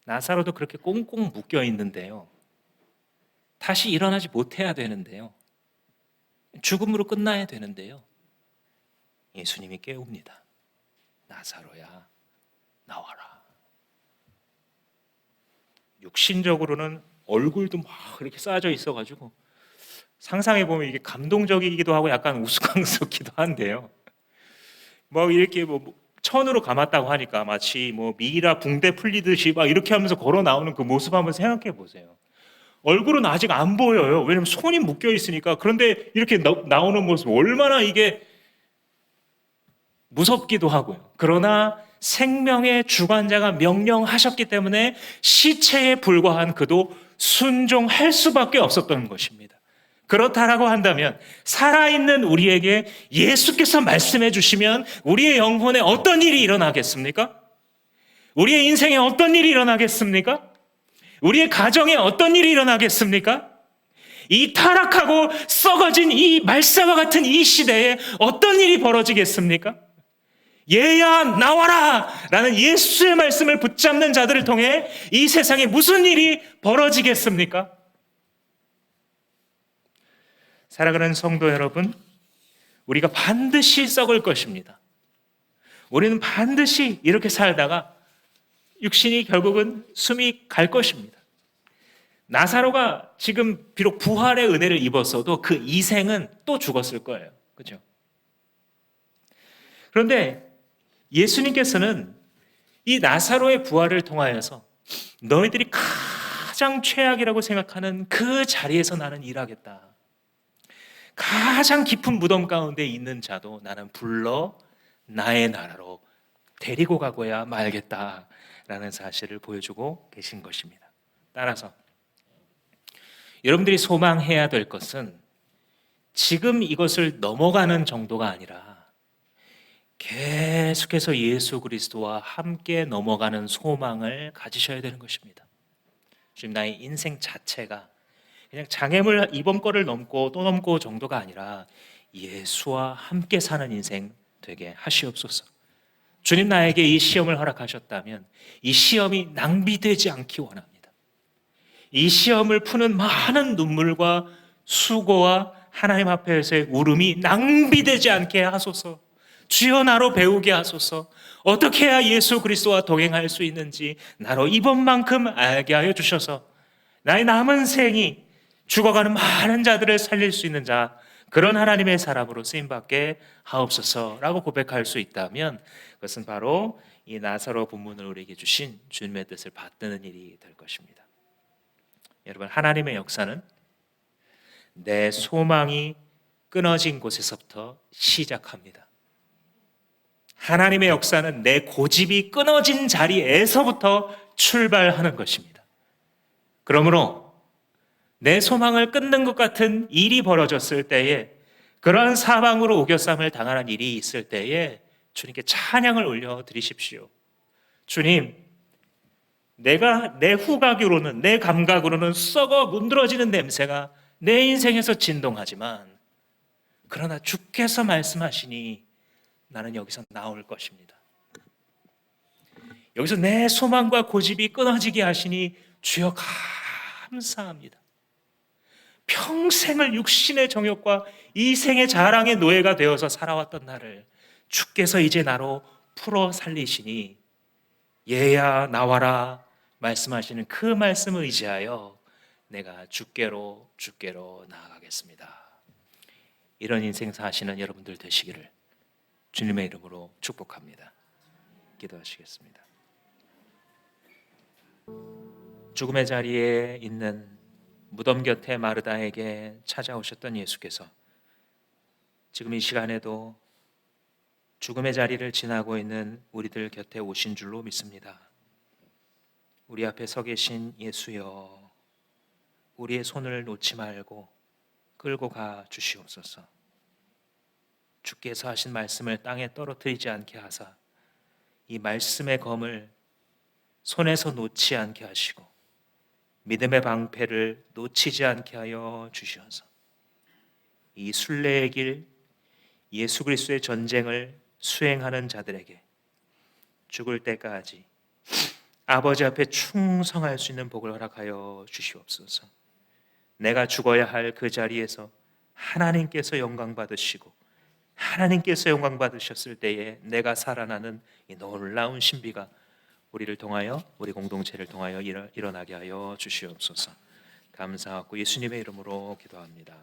나사로도 그렇게 꽁꽁 묶여 있는데요, 다시 일어나지 못해야 되는데요, 죽음으로 끝나야 되는데요, 예수님이 깨웁니다. 나사로야 나와라. 육신적으로는 얼굴도 막 이렇게 쌓여져 있어가지고 상상해 보면 이게 감동적이기도 하고 약간 우스꽝스럽기도 한데요. 뭐 이렇게 뭐 천으로 감았다고 하니까 마치 뭐 미라 붕대 풀리듯이 막 이렇게 하면서 걸어 나오는 그 모습 한번 생각해 보세요. 얼굴은 아직 안 보여요. 왜냐면 손이 묶여 있으니까. 그런데 이렇게 나오는 모습 얼마나 이게 무섭기도 하고요. 그러나 생명의 주관자가 명령하셨기 때문에 시체에 불과한 그도 순종할 수밖에 없었던 것입니다. 그렇다라고 한다면 살아있는 우리에게 예수께서 말씀해 주시면 우리의 영혼에 어떤 일이 일어나겠습니까? 우리의 인생에 어떤 일이 일어나겠습니까? 우리의 가정에 어떤 일이 일어나겠습니까? 이 타락하고 썩어진 이 말세와 같은 이 시대에 어떤 일이 벌어지겠습니까? 얘야 나와라 라는 예수의 말씀을 붙잡는 자들을 통해 이 세상에 무슨 일이 벌어지겠습니까? 사랑하는 성도 여러분, 우리가 반드시 썩을 것입니다. 우리는 반드시 이렇게 살다가 육신이 결국은 숨이 갈 것입니다. 나사로가 지금 비록 부활의 은혜를 입었어도 그 이생은 또 죽었을 거예요. 그렇죠? 그런데 예수님께서는 이 나사로의 부활을 통하여서 너희들이 가장 최악이라고 생각하는 그 자리에서 나는 일하겠다. 가장 깊은 무덤 가운데 있는 자도 나는 불러 나의 나라로 데리고 가고야 말겠다라는 사실을 보여주고 계신 것입니다. 따라서 여러분들이 소망해야 될 것은 지금 이것을 넘어가는 정도가 아니라 계속해서 예수 그리스도와 함께 넘어가는 소망을 가지셔야 되는 것입니다. 지금 나의 인생 자체가 그냥 장애물 이번 거를 넘고 또 넘고 정도가 아니라 예수와 함께 사는 인생 되게 하시옵소서. 주님 나에게 이 시험을 허락하셨다면 이 시험이 낭비되지 않기 원합니다. 이 시험을 푸는 많은 눈물과 수고와 하나님 앞에서의 울음이 낭비되지 않게 하소서. 주여 나로 배우게 하소서. 어떻게 해야 예수 그리스도와 동행할 수 있는지 나로 이번만큼 알게 하여 주셔서 나의 남은 생이 죽어가는 많은 자들을 살릴 수 있는 자, 그런 하나님의 사람으로 쓰임받게 하옵소서라고 고백할 수 있다면 그것은 바로 이 나사로 본문을 우리에게 주신 주님의 뜻을 받드는 일이 될 것입니다. 여러분, 하나님의 역사는 내 소망이 끊어진 곳에서부터 시작합니다. 하나님의 역사는 내 고집이 끊어진 자리에서부터 출발하는 것입니다. 그러므로 내 소망을 끊는 것 같은 일이 벌어졌을 때에, 그러한 사망으로 오겨쌈을 당하는 일이 있을 때에 주님께 찬양을 올려드리십시오. 주님, 내가 내 후각으로는, 내 감각으로는 썩어 문드러지는 냄새가 내 인생에서 진동하지만 그러나 주께서 말씀하시니 나는 여기서 나올 것입니다. 여기서 내 소망과 고집이 끊어지게 하시니 주여 감사합니다. 평생을 육신의 정욕과 이생의 자랑의 노예가 되어서 살아왔던 나를 주께서 이제 나로 풀어 살리시니 얘야 나와라 말씀하시는 그 말씀을 의지하여 내가 주께로 나아가겠습니다. 이런 인생 사시는 여러분들 되시기를 주님의 이름으로 축복합니다. 기도하시겠습니다. 죽음의 자리에 있는 무덤 곁에 마르다에게 찾아오셨던 예수께서 지금 이 시간에도 죽음의 자리를 지나고 있는 우리들 곁에 오신 줄로 믿습니다. 우리 앞에 서 계신 예수여, 우리의 손을 놓지 말고 끌고 가 주시옵소서. 주께서 하신 말씀을 땅에 떨어뜨리지 않게 하사 이 말씀의 검을 손에서 놓지 않게 하시고 믿음의 방패를 놓치지 않게 하여 주시옵소서. 이 순례의 길, 예수 그리스도의 전쟁을 수행하는 자들에게 죽을 때까지 아버지 앞에 충성할 수 있는 복을 허락하여 주시옵소서. 내가 죽어야 할 그 자리에서 하나님께서 영광 받으시고 하나님께서 영광 받으셨을 때에 내가 살아나는 이 놀라운 신비가 우리를 통하여, 우리 공동체를 통하여 일어나게 하여 주시옵소서. 감사하고 예수님의 이름으로 기도합니다.